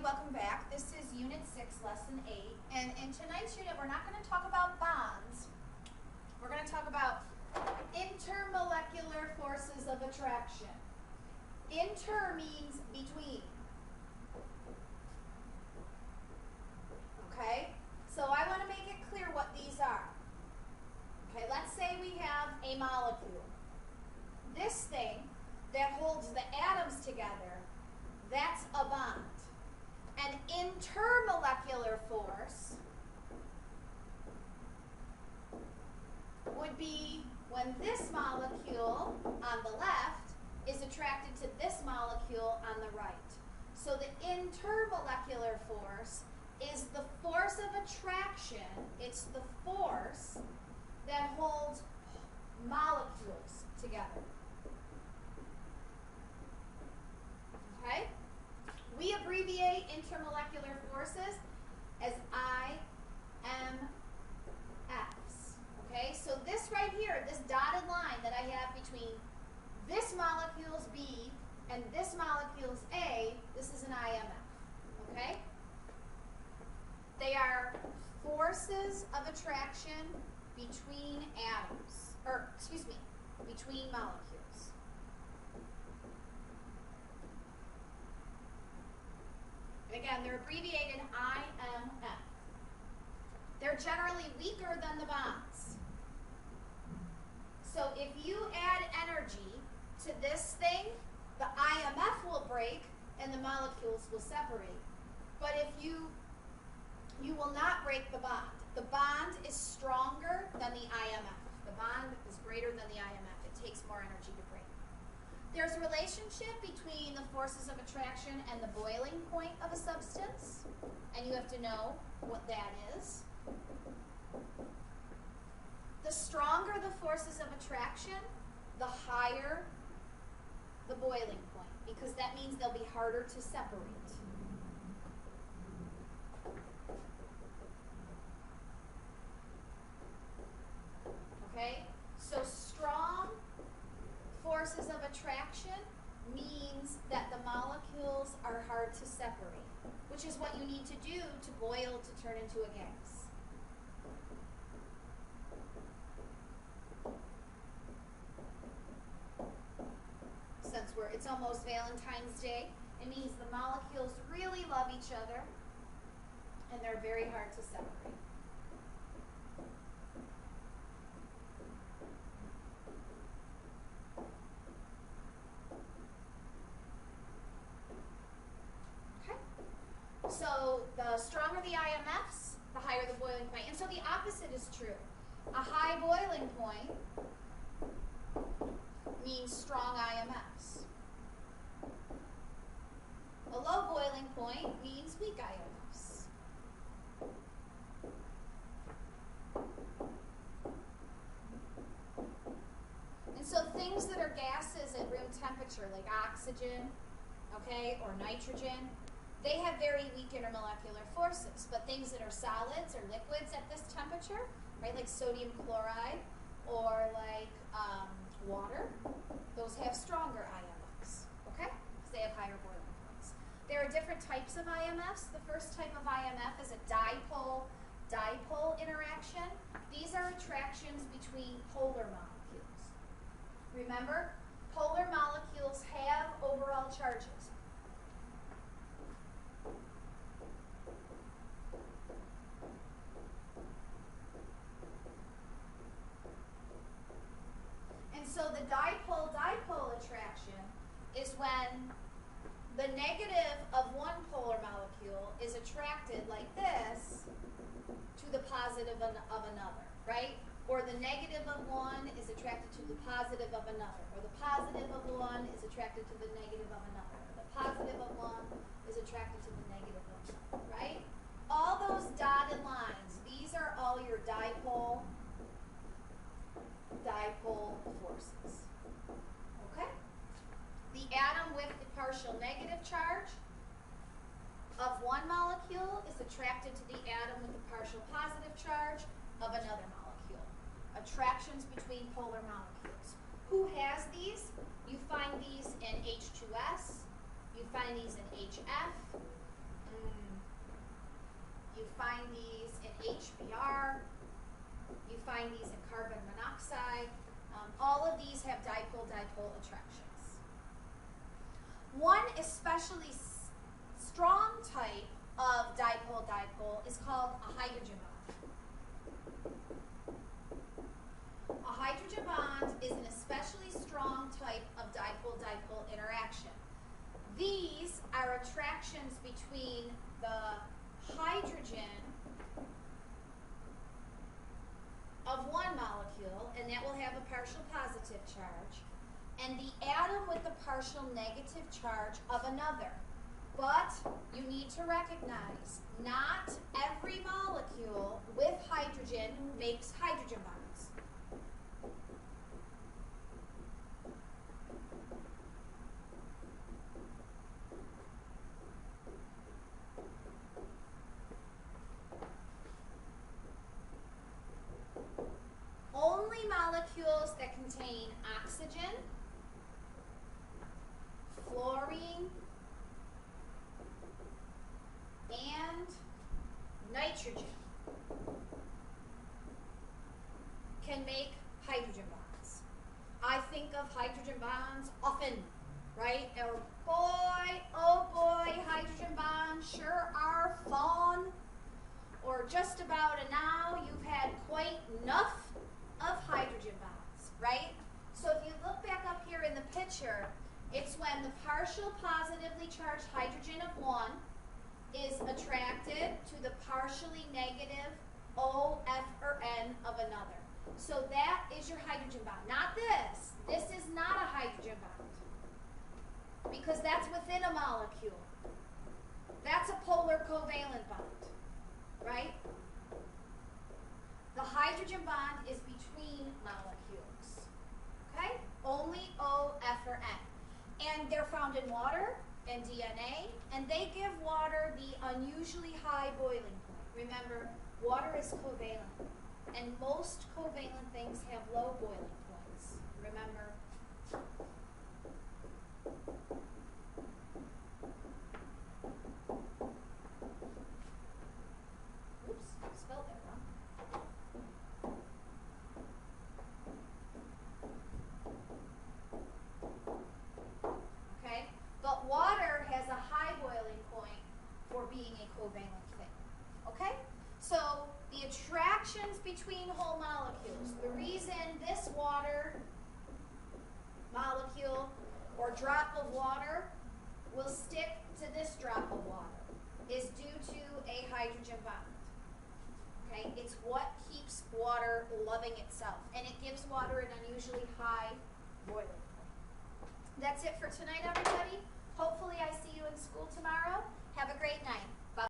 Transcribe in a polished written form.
welcome back. This is Unit 6, Lesson 8. And in tonight's unit, we're not going to talk about bonds. We're going to talk about intermolecular forces of attraction. Inter means between. Okay? So I want to make it clear what these are. Okay, let's say we have a molecule. This thing that holds the atoms together, that's a bond. An intermolecular force would be when this molecule on the left is attracted to this molecule on the right. So the intermolecular force is the force of attraction. It's the force that holds molecules together. Okay? We abbreviate intermolecular forces as IMFs. Okay? So this right here, this dotted line that I have between this molecule's B and this molecule's A, this is an IMF. Okay? They are forces of attraction between atoms, or excuse me, between molecules. And again, they're abbreviated IMF. They're generally weaker than the bonds. So if you add energy to this thing, the IMF will break and the molecules will separate. But if you will not break the bond. The bond is stronger than the IMF. The bond is greater than the IMF. It takes more energy to break. There's a relationship between the forces of attraction and the boiling point of a substance, and you have to know what that is. The stronger the forces of attraction, the higher the boiling point, because that means they'll be harder to separate. Okay, so strong forces of attraction means that the molecules are hard to separate, which is what you need to do to boil to turn into a gas. Since it's almost Valentine's Day, it means the molecules really love each other and they're very hard to separate. So the stronger the IMFs, the higher the boiling point. And so the opposite is true. A high boiling point means strong IMFs. A low boiling point means weak IMFs. And so things that are gases at room temperature, like oxygen, okay, or nitrogen, they have very weak intermolecular forces, but things that are solids or liquids at this temperature, right, like sodium chloride or like water, those have stronger IMFs, okay, because they have higher boiling points. There are different types of IMFs. The first type of IMF is a dipole-dipole interaction. These are attractions between polar molecules. Remember, polar molecules have overall charges. And so the dipole-dipole attraction is when the negative of one polar molecule is attracted like this to the positive of another, right? Or the negative of one is attracted to the positive of another. Or the positive of one is attracted to the negative of another. Or the positive of one is attracted to the negative of another, right? All those dotted lines, these are all your dipole forces. Okay? The atom with the partial negative charge of one molecule is attracted to the atom with the partial positive charge of another molecule. Attractions between polar molecules. Who has these? You find these in H2S. You find these in HF. You find these in HBr. You find these in carbon monoxide. All of these have dipole-dipole attractions. One especially strong type of dipole-dipole is called a hydrogen bond. A hydrogen bond is an especially strong type of dipole-dipole interaction. These are attractions between the hydrogen of one molecule, and that will have a partial positive charge, and the atom with the partial negative charge of another. But you need to recognize, not every molecule with hydrogen makes hydrogen bonds. Only molecules that contain oxygen, fluorine, and nitrogen can make hydrogen bonds. I think of hydrogen bonds often, right? Oh boy, hydrogen bonds sure are fun. Or just about a now, you've had quite enough of hydrogen bonds, right? So if you look back up here in the picture, it's when the partial positively charged hydrogen of one is attracted to the partially negative O, F, or N of another. So that is your hydrogen bond. Not this. This is not a hydrogen bond because that's within a molecule. That's a polar covalent bond, right? The hydrogen bond is between molecules, okay? Only O, F, or N. And they're found in water and DNA, and they give water the unusually high boiling point. Remember, water is covalent, and most covalent things have low boiling points. Remember? Oops, spelled that wrong. Okay, but water has a high boiling point for being a covalent thing. Okay, so the attractions between whole molecules, the reason this water molecule or drop of water will stick to this drop of water is due to a hydrogen bond. Okay, it's what keeps water loving itself, and it gives water an unusually high boiling point. That's it for tonight, everybody. Hopefully I see you in school tomorrow. Have a great night.